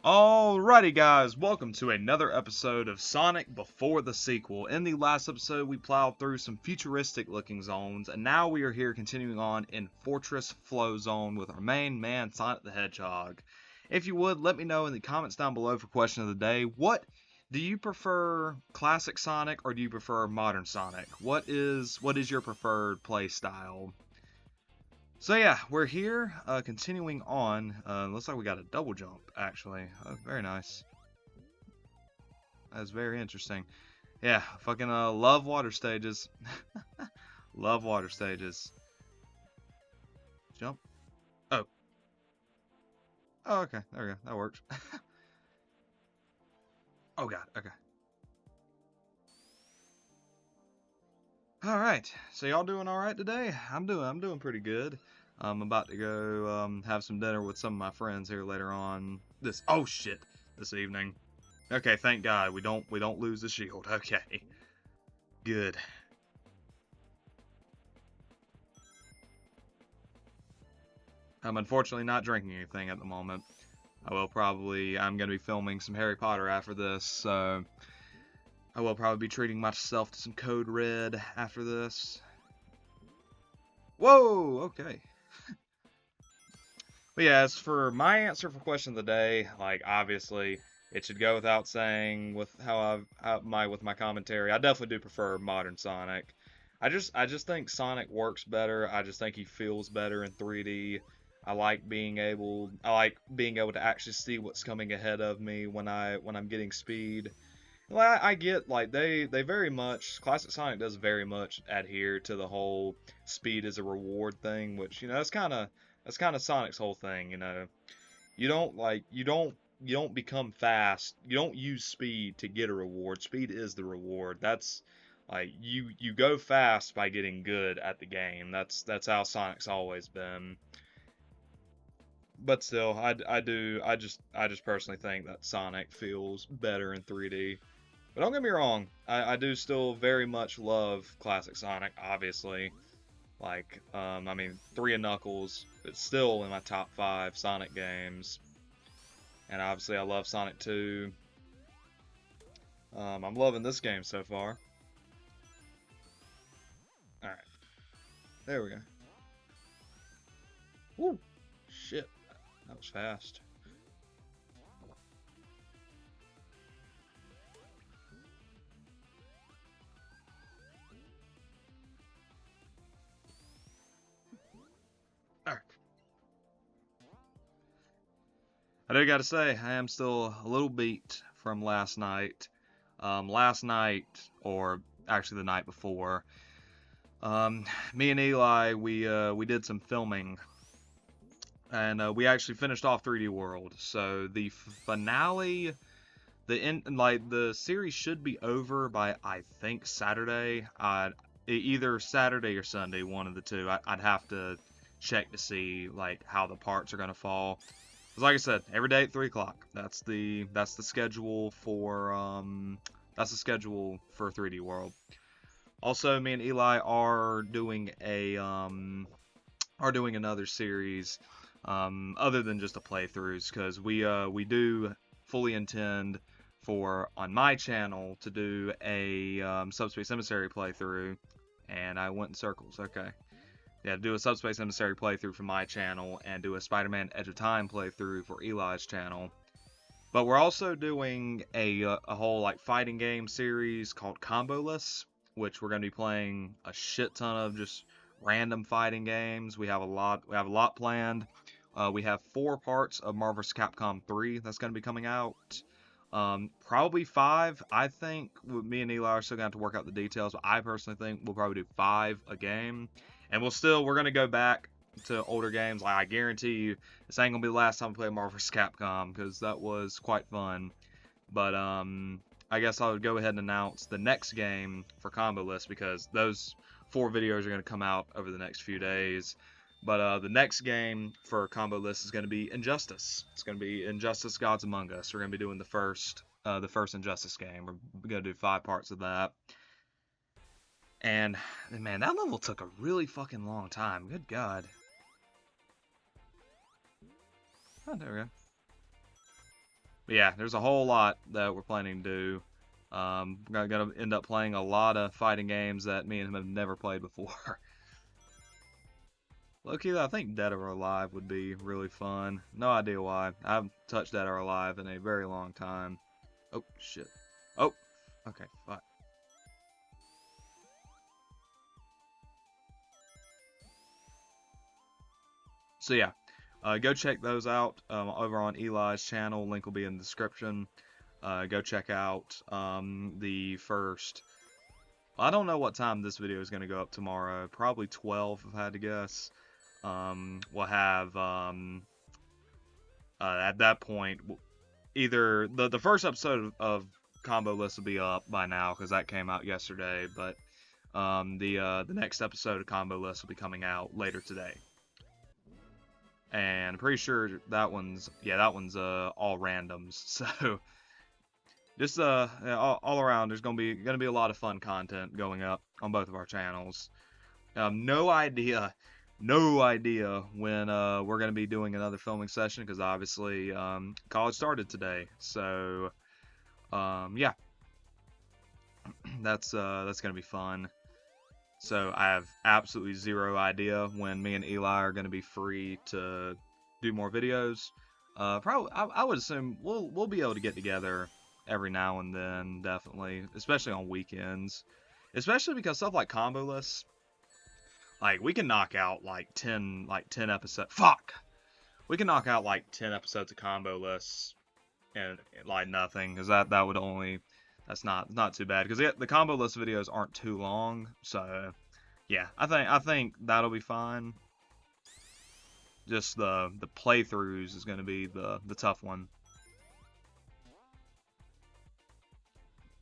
Alrighty guys, welcome to another episode of Sonic Before the Sequel. In the last episode, we plowed through some futuristic looking zones, and now we are here continuing on in Fortress Flow Zone with our main man, Sonic the Hedgehog. If you would, let me know in the comments down below for question of the day, what do you prefer, classic Sonic or do you prefer modern Sonic? What is your preferred play style? So yeah, we're here, continuing on. Looks like we got a double jump, actually. Very nice. That's very interesting. Yeah, fucking love water stages. Love water stages. Jump. Oh. Oh, okay. There we go. That worked. Oh god, okay. Alright, so y'all doing alright today? I'm doing pretty good. I'm about to go have some dinner with some of my friends here later on this evening. Okay, thank God we don't lose the shield. Okay. Good. I'm unfortunately not drinking anything at the moment. I'm gonna be filming some Harry Potter after this, so I will probably be treating myself to some Code Red after this. Whoa, okay. But yeah, as for my answer for question of the day, like obviously it should go without saying with with my commentary. I definitely do prefer modern Sonic. I just think Sonic works better. I just think he feels better in 3D. I like being able to actually see what's coming ahead of me when I'm getting speed. Well, I get like they very much classic Sonic does very much adhere to the whole speed is a reward thing, which that's kind of Sonic's whole thing. You don't become fast. You don't use speed to get a reward. Speed is the reward. That's like you go fast by getting good at the game. That's how Sonic's always been. But still, I just personally think that Sonic feels better in 3D. But don't get me wrong, I do still very much love classic Sonic, obviously. Like, I mean, 3 and Knuckles, it's still in my top 5 Sonic games. And obviously I love Sonic 2. I'm loving this game so far. Alright, there we go. Woo! Shit, that was fast. I do gotta say, I am still a little beat from last night. Last night, or actually the night before, me and Eli, we did some filming, and we actually finished off 3D World. So the finale, the series should be over by I think Saturday. Either Saturday or Sunday, one of the two. I'd have to check to see like how the parts are gonna fall. Like I said, every day at 3 o'clock. That's the schedule for 3D World. Also, me and Eli are doing another series other than just a playthroughs, because we do fully intend for on my channel to do a Subspace Emissary playthrough, and I went in circles. Okay. Yeah, do a Subspace Emissary playthrough for my channel and do a Spider-Man Edge of Time playthrough for Eli's channel. But we're also doing a whole like fighting game series called Comboless, which we're going to be playing a shit ton of just random fighting games. We have a lot planned. We have 4 parts of Marvel vs. Capcom 3 that's going to be coming out. Probably 5. I think me and Eli are still going to have to work out the details, but I personally think we'll probably do 5 a game. And we're going to go back to older games. Like, I guarantee you, this ain't going to be the last time we play Marvel vs. Capcom, because that was quite fun. But, I guess I would go ahead and announce the next game for Comboless, because those 4 videos are going to come out over the next few days. But, the next game for Comboless is going to be Injustice. It's going to be Injustice Gods Among Us. We're going to be doing the first Injustice game. We're going to do 5 parts of that. And, man, that level took a really fucking long time. Good God. Oh, there we go. But yeah, there's a whole lot that we're planning to do. Gonna end up playing a lot of fighting games that me and him have never played before. Low-key, I think Dead or Alive would be really fun. No idea why. I haven't touched Dead or Alive in a very long time. Oh, shit. Oh, okay, fuck. So yeah, go check those out over on Eli's channel. Link will be in the description. Go check out the first. I don't know what time this video is going to go up tomorrow. Probably 12, if I had to guess. We'll have at that point either the first episode of Combo List will be up by now because that came out yesterday, but the next episode of Combo List will be coming out later today. And I'm pretty sure that one's all randoms. So just all around, there's gonna be a lot of fun content going up on both of our channels. No idea when we're gonna be doing another filming session because obviously college started today. So yeah, that's gonna be fun. So I have absolutely zero idea when me and Eli are gonna be free to do more videos. Probably I would assume we'll be able to get together every now and then, definitely, especially on weekends. Especially because stuff like combo lists, like we can knock out like 10 episodes. Fuck. We can knock out like 10 episodes of combo lists and like nothing, because that would only that's not too bad because the combo list videos aren't too long. So yeah, I think that'll be fine. Just the playthroughs is going to be the tough one.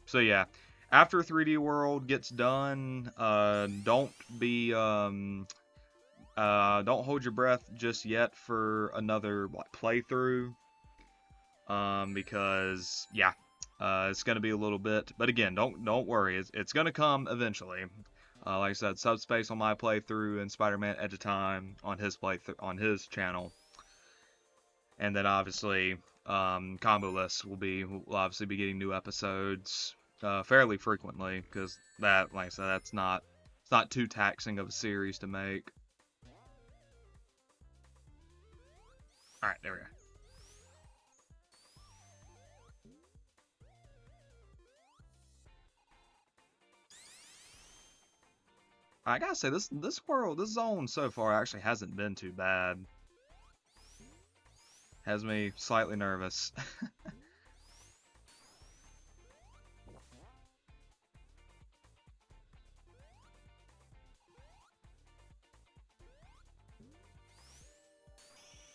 So yeah, after 3D World gets done, don't hold your breath just yet for another like playthrough, because yeah, it's gonna be a little bit. But again, don't worry, it's gonna come eventually. Like I said, Subspace on my playthrough and Spider-Man Edge of Time on his on his channel, and then obviously Combo List will obviously be getting new episodes fairly frequently because that, like I said, it's not too taxing of a series to make. All right, there we go. I gotta say, this zone so far actually hasn't been too bad. Has me slightly nervous.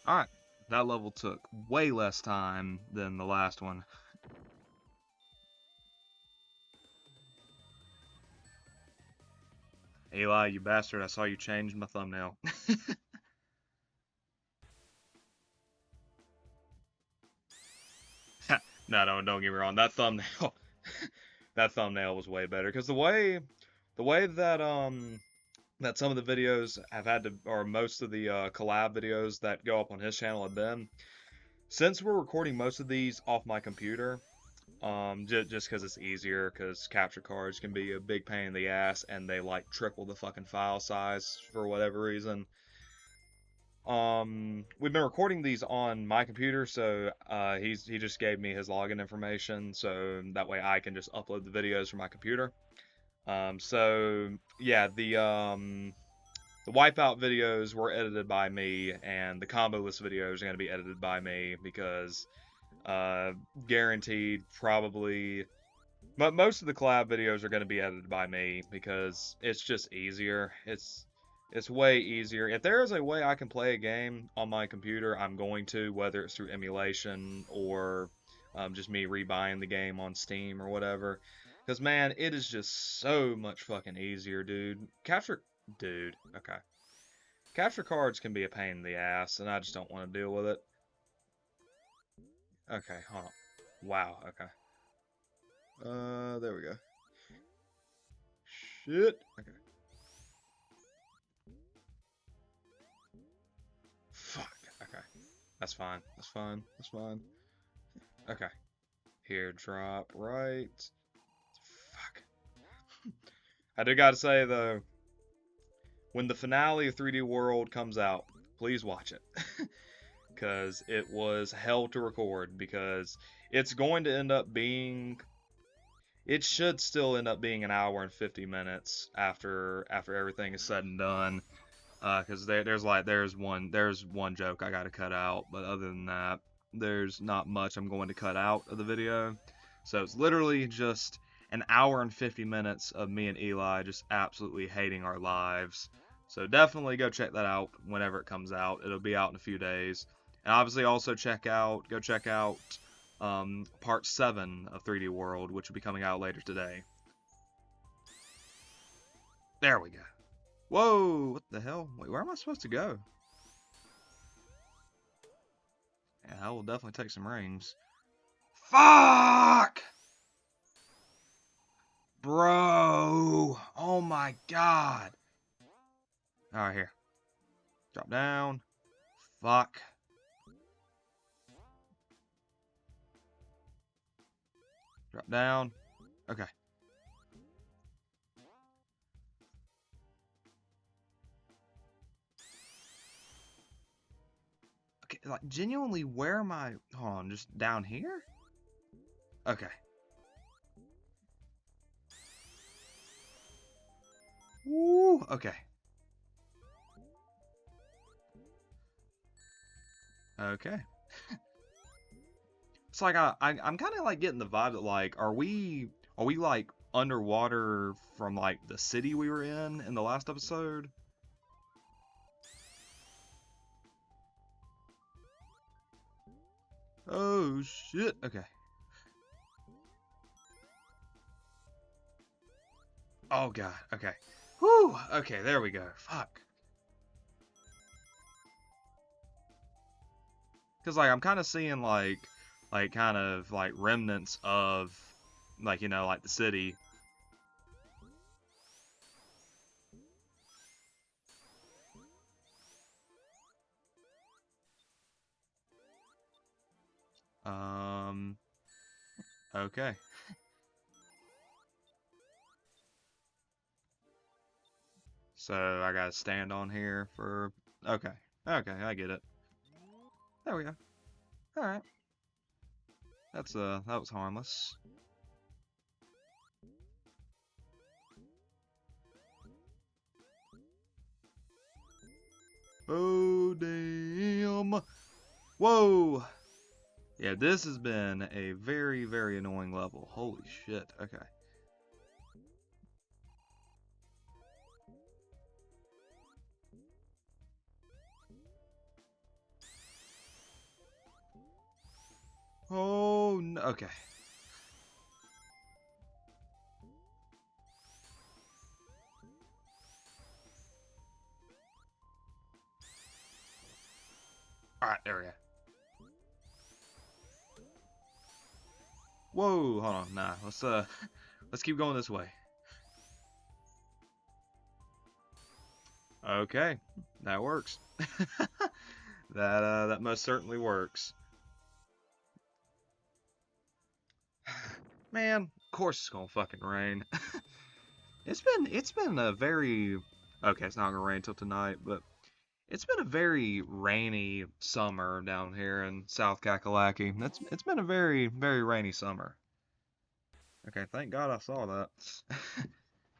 Alright, that level took way less time than the last one. Eli, you bastard, I saw you change my thumbnail. No, don't get me wrong, that thumbnail that thumbnail was way better because the way that some of the videos have had to, or most of the collab videos that go up on his channel have been, since we're recording most of these off my computer, just because it's easier, because capture cards can be a big pain in the ass and they like triple the fucking file size for whatever reason. We've been recording these on my computer, so he just gave me his login information, so that way I can just upload the videos from my computer. So yeah, the wipeout videos were edited by me, and the combo list videos are going to be edited by me because guaranteed probably. But most of the collab videos are going to be edited by me because it's just easier. It's way easier. If there is a way I can play a game on my computer, I'm going to, whether it's through emulation or just me rebuying the game on Steam or whatever. Because, man, it is just so much fucking easier, dude. Dude, okay. Capture cards can be a pain in the ass, and I just don't want to deal with it. Okay, hold on. Wow, okay. There we go. Shit. Okay. Fuck. Okay. That's fine. That's fine. That's fine. Okay. Here, drop right. Fuck. I do gotta say, though, when the finale of 3D World comes out, please watch it. Because it was hell to record, because it's going to end up being... It should still end up being an hour and 50 minutes after everything is said and done. Because there's one joke I gotta cut out, but other than that, there's not much I'm going to cut out of the video. So it's literally just an hour and 50 minutes of me and Eli just absolutely hating our lives. So definitely go check that out whenever it comes out. It'll be out in a few days. And obviously also go check out part 7 of 3D World, which will be coming out later today. There we go. Whoa, what the hell? Wait, where am I supposed to go? Yeah, I will definitely take some rings. Fuck! Bro! Oh my god! Alright, here. Drop down. Fuck. Drop down. Okay. Okay, like, genuinely, where am I? Hold on, just down here? Okay. Woo! Okay. Okay. It's like I'm kind of like getting the vibe that like are we like underwater from like the city we were in the last episode? Oh shit. Okay. Oh god. Okay. Whew. Okay, there we go. Fuck. Cuz like I'm kind of seeing like kind of like remnants of like like the city. Um okay. So I got to stand on here for okay. Okay, I get it. There we go. All right. That was harmless. Oh damn. Whoa. Yeah, this has been a very, very annoying level. Holy shit. Okay. Oh no. Okay. All right, there we go. Whoa, hold on. Nah, let's keep going this way. Okay. That works. That most certainly works. Man, of course it's gonna fucking rain. It's been a very okay, it's not gonna rain till tonight, but it's been a very rainy summer down here in South Kakalaki. It's been a very, very rainy summer. Okay, thank God I saw that.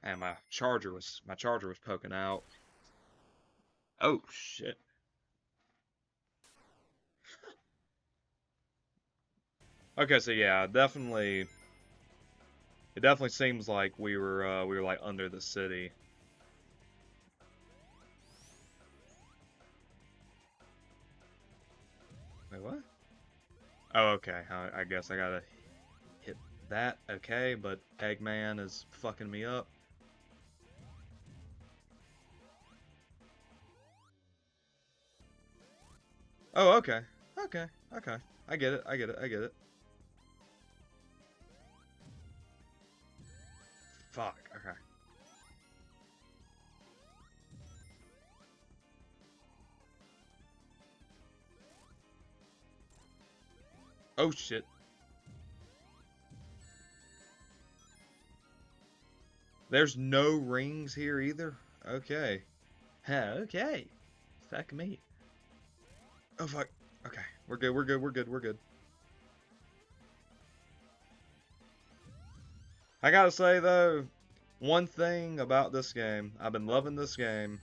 And my charger was poking out. Oh shit. Okay, so yeah, it definitely seems like we were like under the city. Wait, what? Oh, okay. I guess I gotta hit that. Okay, but Eggman is fucking me up. Oh, okay. Okay. Okay. I get it. I get it. I get it. Fuck. Okay. Oh shit. There's no rings here either? Okay. Huh, okay. Fuck me. Oh, fuck. Okay. We're good, we're good, we're good, we're good. I gotta say, though, one thing about this game, I've been loving this game.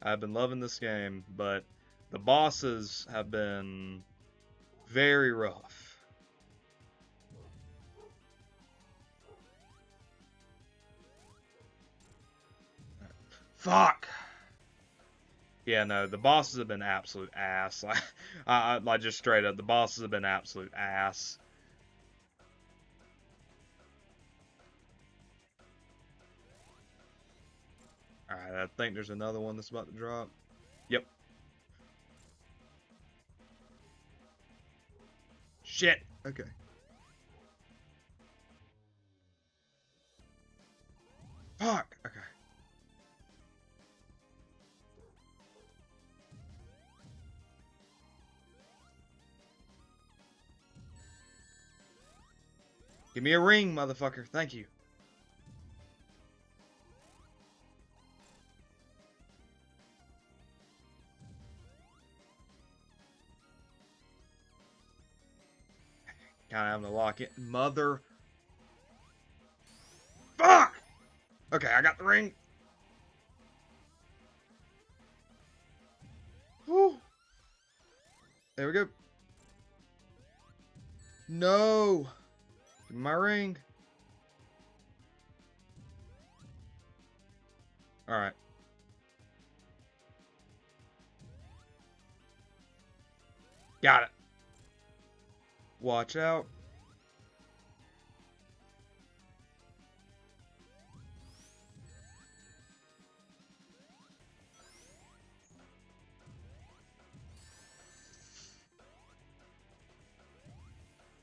I've been loving this game, but the bosses have been very rough. Fuck! Yeah, no, the bosses have been absolute ass. I just straight up, the bosses have been absolute ass. Alright, I think there's another one that's about to drop. Yep. Shit! Okay. Fuck! Okay. Give me a ring, motherfucker. Thank you. Kinda having to lock it. Mother. Fuck! Okay, I got the ring. Whew. There we go. No! Give me my ring. Alright. Got it. Watch out.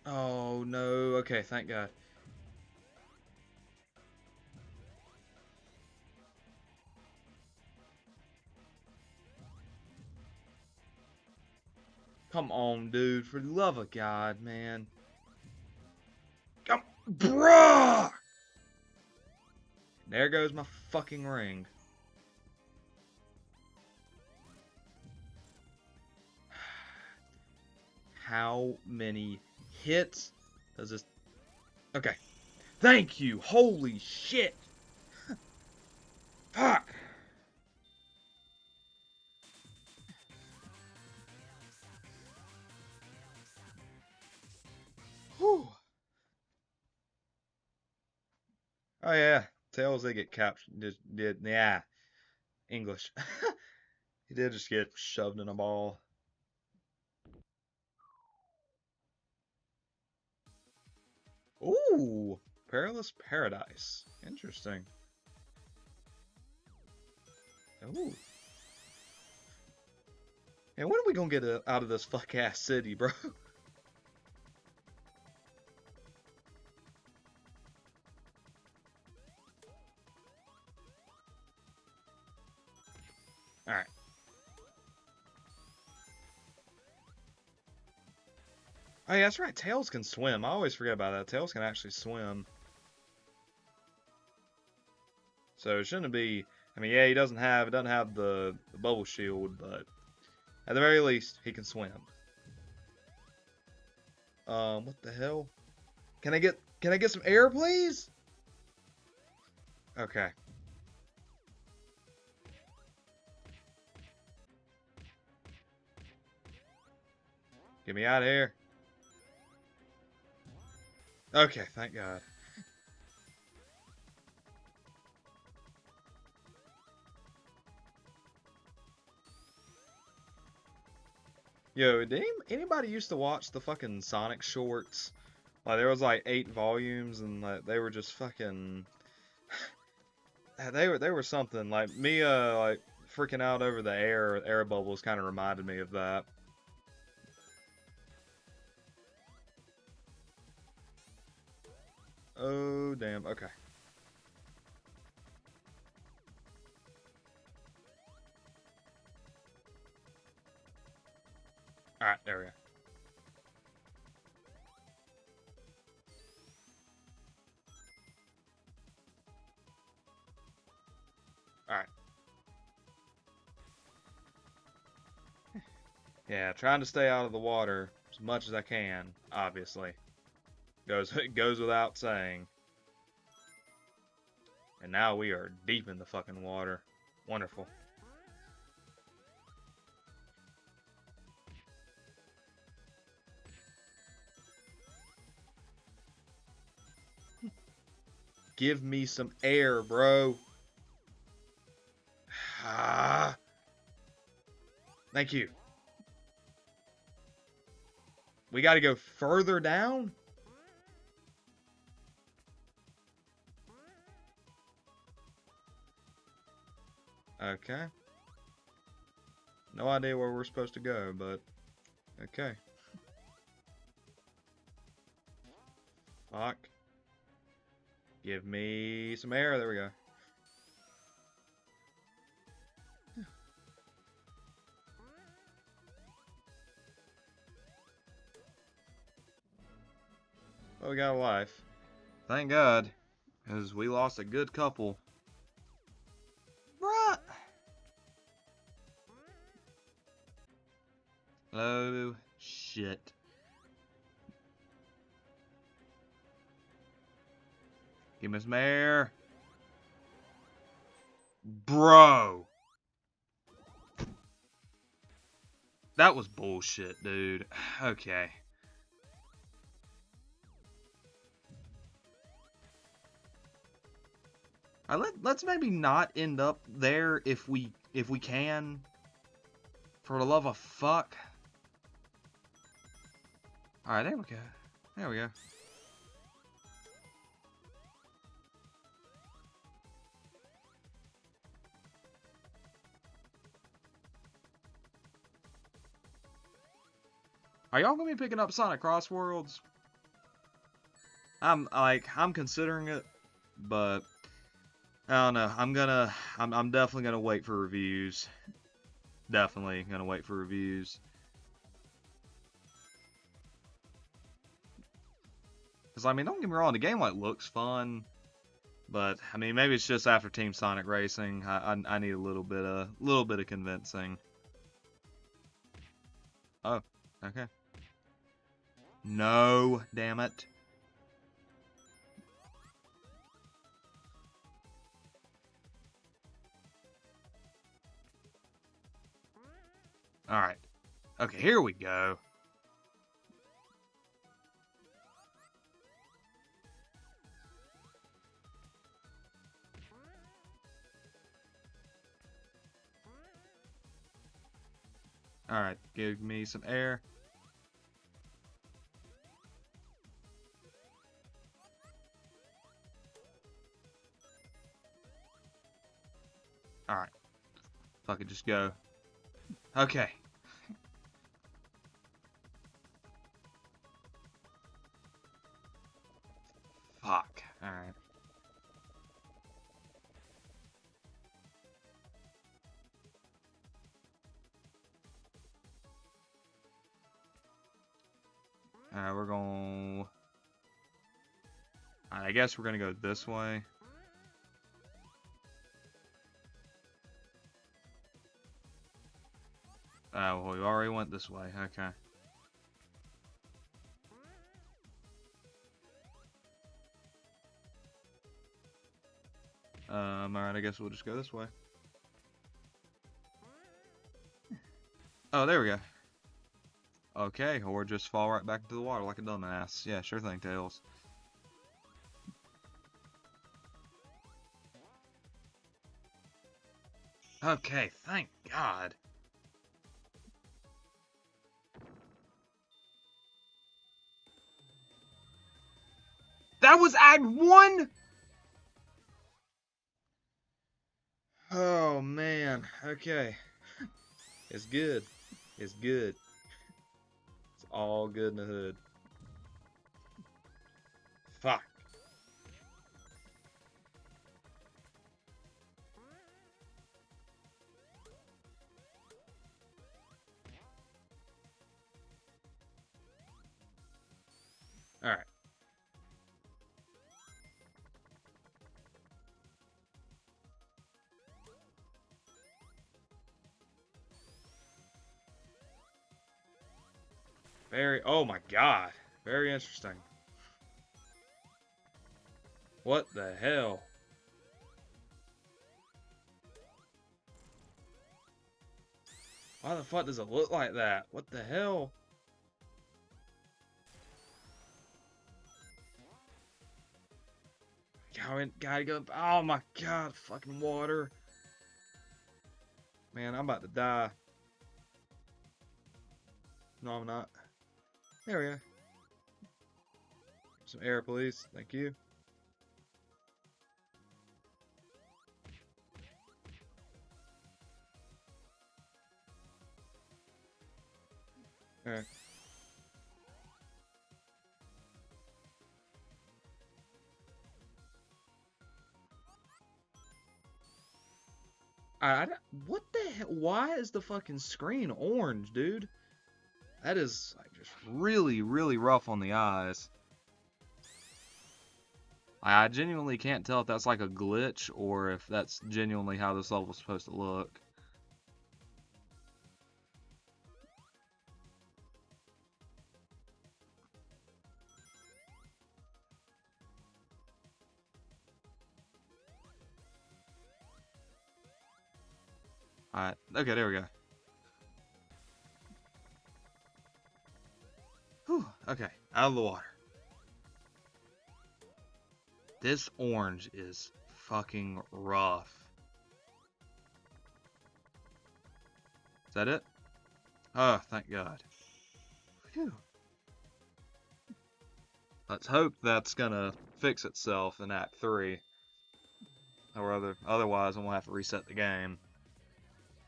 Oh, no. Okay, thank God. Come on, dude. For the love of God, man. Come. Bruh! There goes my fucking ring. How many hits does this... Okay. Thank you. Holy shit. Fuck. Whew. Oh yeah, Tails they get captured. Just did yeah, English. He did just get shoved in a ball. Ooh, Perilous Paradise. Interesting. Ooh. And when are we gonna get out of this fuck ass city, bro? All right. Oh yeah, that's right. Tails can swim. I always forget about that. Tails can actually swim. So it shouldn't be. I mean, yeah, he doesn't have the bubble shield, but at the very least, he can swim. What the hell? Can I get some air, please? Okay. Get me out of here. Okay, thank God. Yo, did anybody used to watch the fucking Sonic shorts? Like there was like 8 volumes and like they were just fucking they were something. Like me like freaking out over the air bubbles kind of reminded me of that. Oh damn. Okay. All right, there we go. Yeah, trying to stay out of the water as much as I can, obviously. It goes without saying. And now we are deep in the fucking water. Wonderful. Give me some air, bro. Ah. Thank you. We got to go further down? Okay. No idea where we're supposed to go, but okay. Fuck. Give me some air. There we go. Well, we got a life. Thank God, because we lost a good couple. Bruh. Oh, shit. Give me some air. Bro. That was bullshit, dude. Okay. Let's maybe not end up there if we can. For the love of fuck. Alright, there we go. There we go. Are y'all gonna be picking up Sonic Cross Worlds? I'm considering it, but I don't know. I'm definitely gonna wait for reviews. Definitely gonna wait for reviews. Cause I mean, don't get me wrong, the game like looks fun, but I mean, maybe it's just after Team Sonic Racing. I need a little bit of convincing. Oh, okay. No, damn it. Alright. Okay, here we go. Alright, give me some air. Alright. Fuck it, just go. Okay. Fuck. Alright. Alright, we're going... I guess we're gonna go this way. Oh, well, we already went this way. Okay. Alright, I guess we'll just go this way. Oh, there we go. Okay, or just fall right back into the water like a dumbass. Yeah, sure thing, Tails. Okay, thank God. That was Act 1?! Oh, man. Okay. It's good. It's good. It's all good in the hood. Fuck. Alright. Oh my god. Very interesting. What the hell? Why the fuck does it look like that? What the hell? Gotta go. Oh my god, fucking water. Man, I'm about to die. No, I'm not. There we go. Some air, please. Thank you. Alright. What the hell? Why is the fucking screen orange, dude? That is like just really, really rough on the eyes. I genuinely can't tell if that's like a glitch or if that's genuinely how this level's supposed to look. Alright, okay, there we go. Whew, okay, out of the water. This orange is fucking rough. Is that it? Oh, thank God. Phew. Let's hope that's gonna fix itself in Act 3. Or otherwise I'm gonna have to reset the game.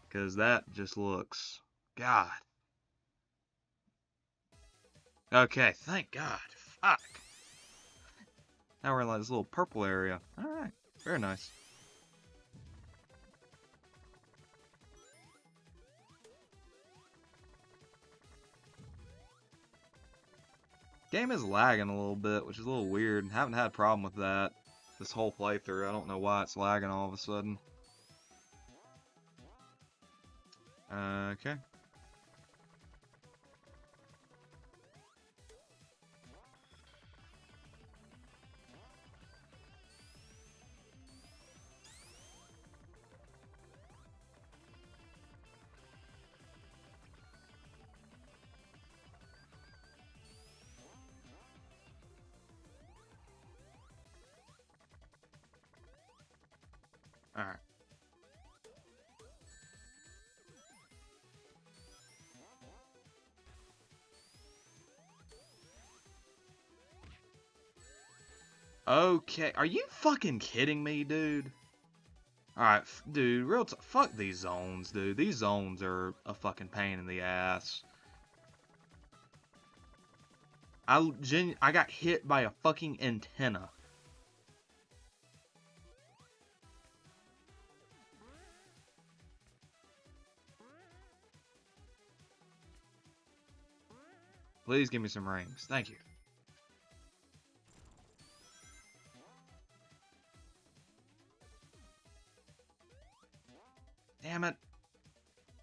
Because that just looks... God. Okay, thank God. Fuck. Now we're in like this little purple area. Alright, very nice. Game is lagging a little bit, which is a little weird. Haven't had a problem with that this whole playthrough. I don't know why it's lagging all of a sudden. Okay. Alright. Okay, are you fucking kidding me, dude? Alright, dude, fuck these zones, dude. These zones are a fucking pain in the ass. I got hit by a fucking antenna. Please give me some rings. Thank you. Damn it.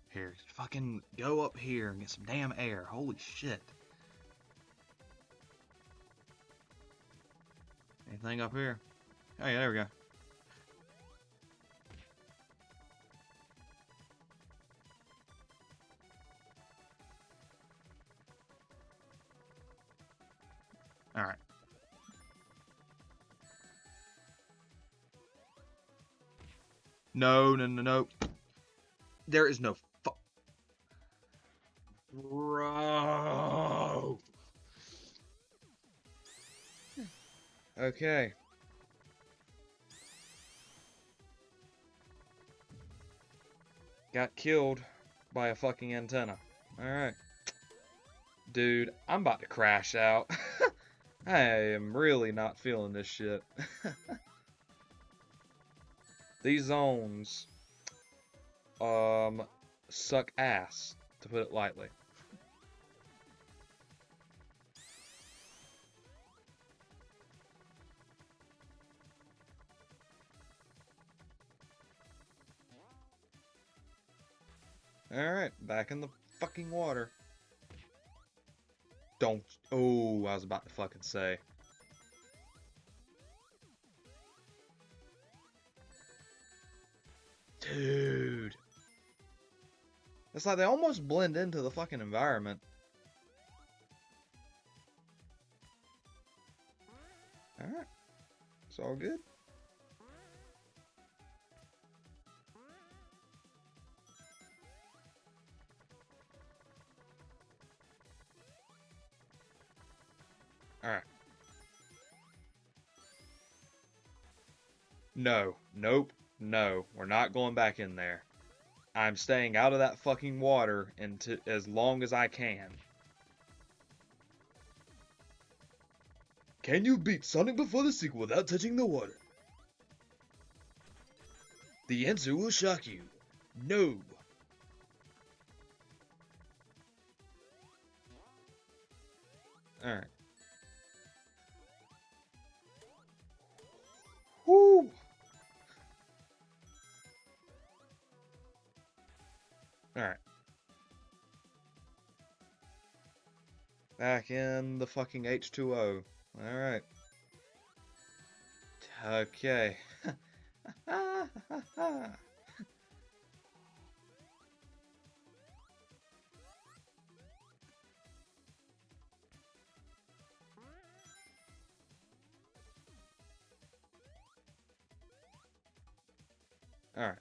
Here, fucking go up here and get some damn air. Holy shit. Anything up here? Oh yeah, there we go. Alright. No, no, no, no. There is no Bro. Okay. Got killed by a fucking antenna. Alright. Dude, I'm about to crash out. I am really not feeling this shit. These zones, suck ass, to put it lightly. Alright, back in the fucking water. Don't. Oh, I was about to fucking say. Dude. It's like they almost blend into the fucking environment. Alright. It's all good. Alright. No. Nope. No. We're not going back in there. I'm staying out of that fucking water into as long as I can. Can you beat Sonic before the sequel without touching the water? The answer will shock you. No. Alright. Woo! Alright. Back in the fucking H2O. Alright. Okay. Alright.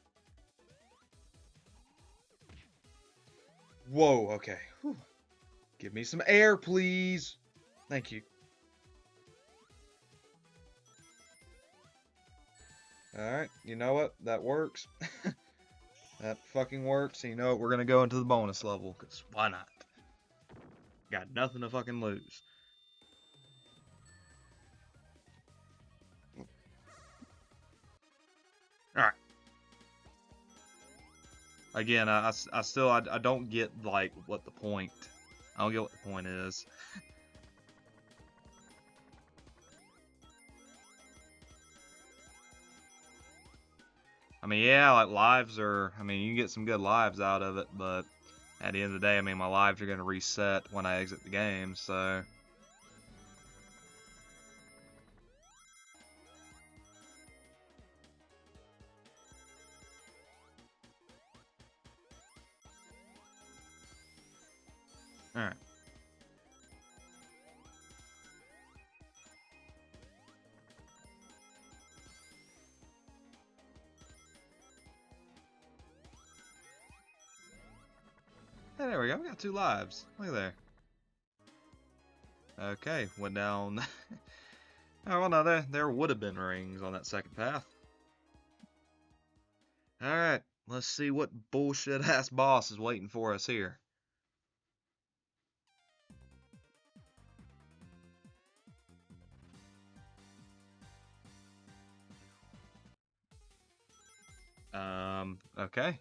Whoa, okay. Whew. Give me some air, please. Thank you. Alright, you know what? That works. That fucking works. You know what? We're gonna go into the bonus level, because why not? Got nothing to fucking lose. Alright. Again, I still, I don't get, like, what the point. I don't get what the point is. I mean, yeah, like, lives are, I mean, you can get some good lives out of it, but at the end of the day, I mean, my lives are going to reset when I exit the game, so. Alright. Hey, there we go. We got 2 lives. Look at there. Okay, went down. Oh, well, no, there would have been rings on that second path. Alright, let's see what bullshit-ass boss is waiting for us here. Okay.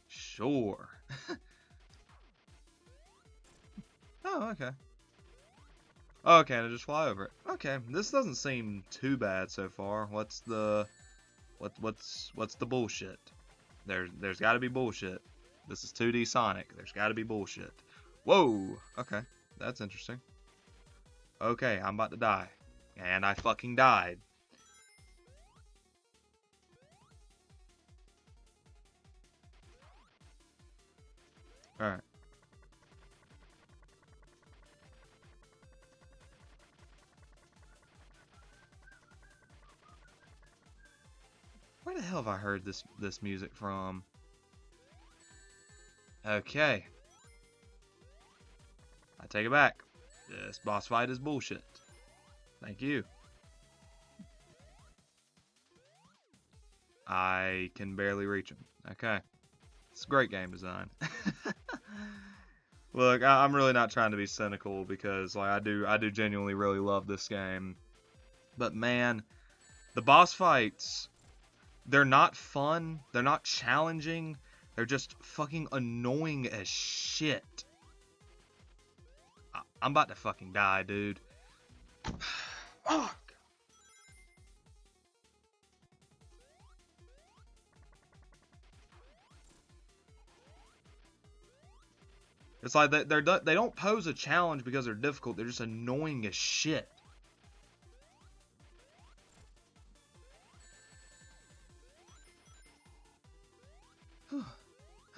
Sure. Oh, okay. Okay, and I just fly over it. Okay, this doesn't seem too bad so far. What's the bullshit? There's got to be bullshit. This is 2D Sonic. There's got to be bullshit. Whoa. Okay, that's interesting. Okay, I'm about to die, and I fucking died. All right. Where the hell have I heard this music from? Okay. I take it back. This boss fight is bullshit. Thank you. I can barely reach him. Okay. It's great game design. Look, I'm really not trying to be cynical because like I do genuinely really love this game. But man, the boss fights, they're not fun, they're not challenging, they're just fucking annoying as shit. I'm about to fucking die, dude. Oh. It's like they don't pose a challenge because they're difficult. They're just annoying as shit.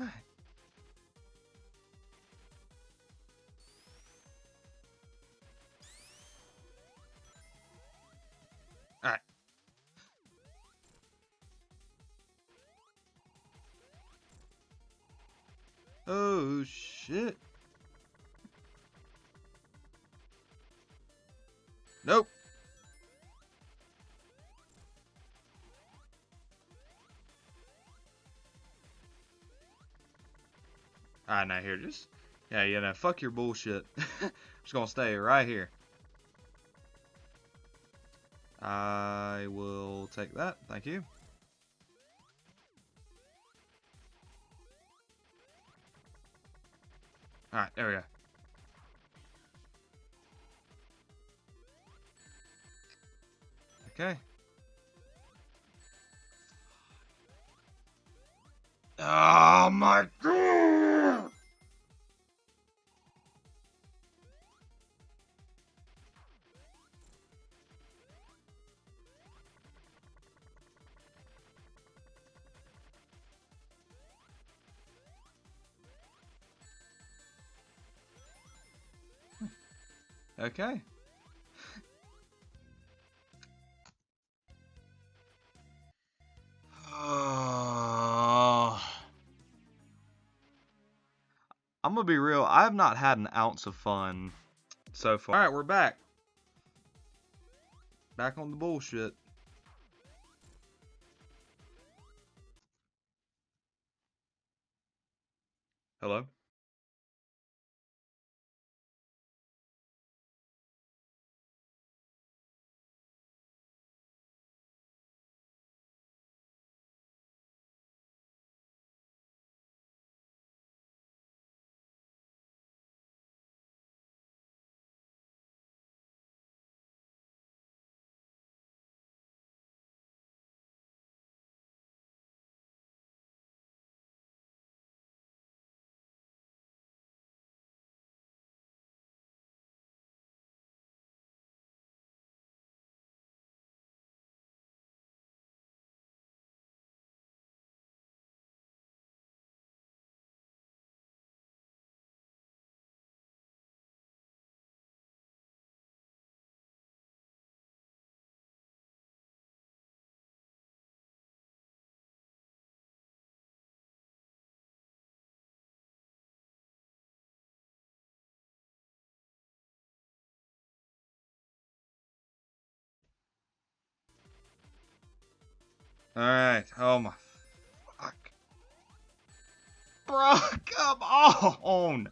Alright. Alright. Oh shit. Nope. Alright, now here, just yeah, fuck your bullshit. I'm just gonna stay right here. I will take that, thank you. Alright, there we go. Okay. Oh my god! Okay. I'm gonna be real, I have not had an ounce of fun so far. Alright, we're back. Back on the bullshit. Hello? Alright, oh my fuck. Bro, come on!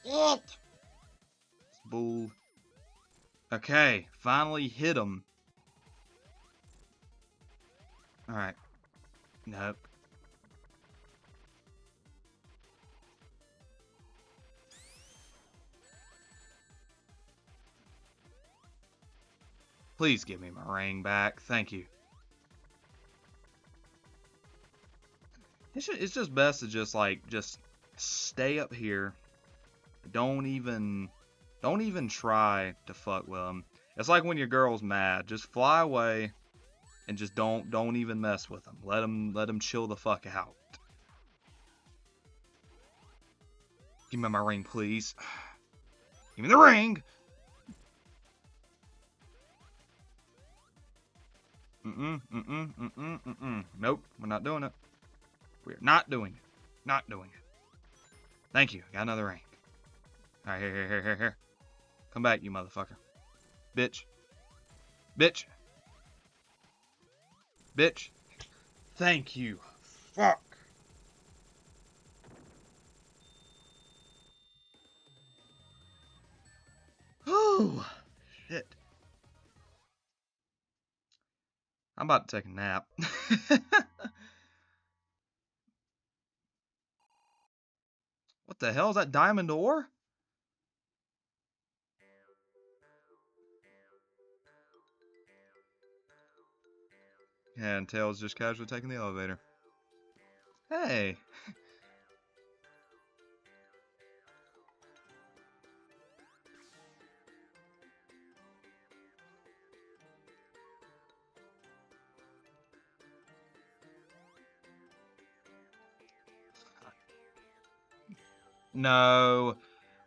It! Bull. Okay, finally hit him. Alright. Nope. Please give me my ring back. Thank you. It's just best to just stay up here. Don't even try to fuck with them. It's like when your girl's mad. Just fly away and just don't even mess with them. Let them chill the fuck out. Give me my ring, please. Give me the ring. Nope, we're not doing it. We're not doing it. Not doing it. Thank you. Got another ring. Alright, here. Come back, you motherfucker. Bitch. Bitch. Bitch. Thank you. Fuck. Oh, shit. I'm about to take a nap. What the hell is that diamond ore? And Tails just casually taking the elevator. Hey. No.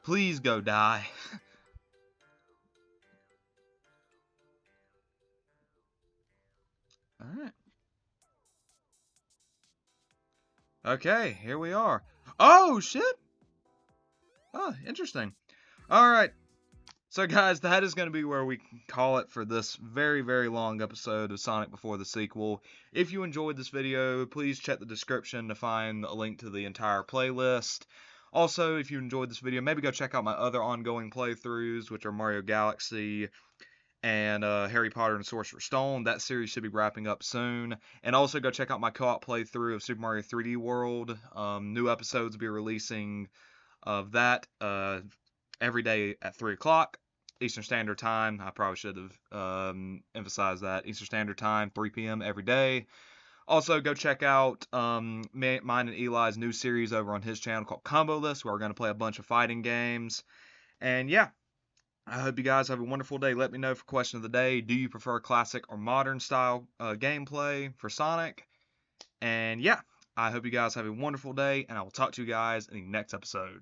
Please go die. Alright. Okay, here we are. Oh, shit! Oh, interesting. Alright. So, guys, that is going to be where we call it for this very, very long episode of Sonic Before the Sequel. If you enjoyed this video, please check the description to find a link to the entire playlist. Also, if you enjoyed this video, maybe go check out my other ongoing playthroughs, which are Mario Galaxy and Harry Potter and Sorcerer's Stone. That series should be wrapping up soon. And also go check out my co-op playthrough of Super Mario 3D World. New episodes will be releasing of that every day at 3 o'clock Eastern Standard Time. I probably should have emphasized that. Eastern Standard Time, 3 p.m. every day. Also, go check out mine and Eli's new series over on his channel called Combo List, where we're going to play a bunch of fighting games. And yeah, I hope you guys have a wonderful day. Let me know for question of the day. Do you prefer classic or modern style gameplay for Sonic? And yeah, I hope you guys have a wonderful day, and I will talk to you guys in the next episode.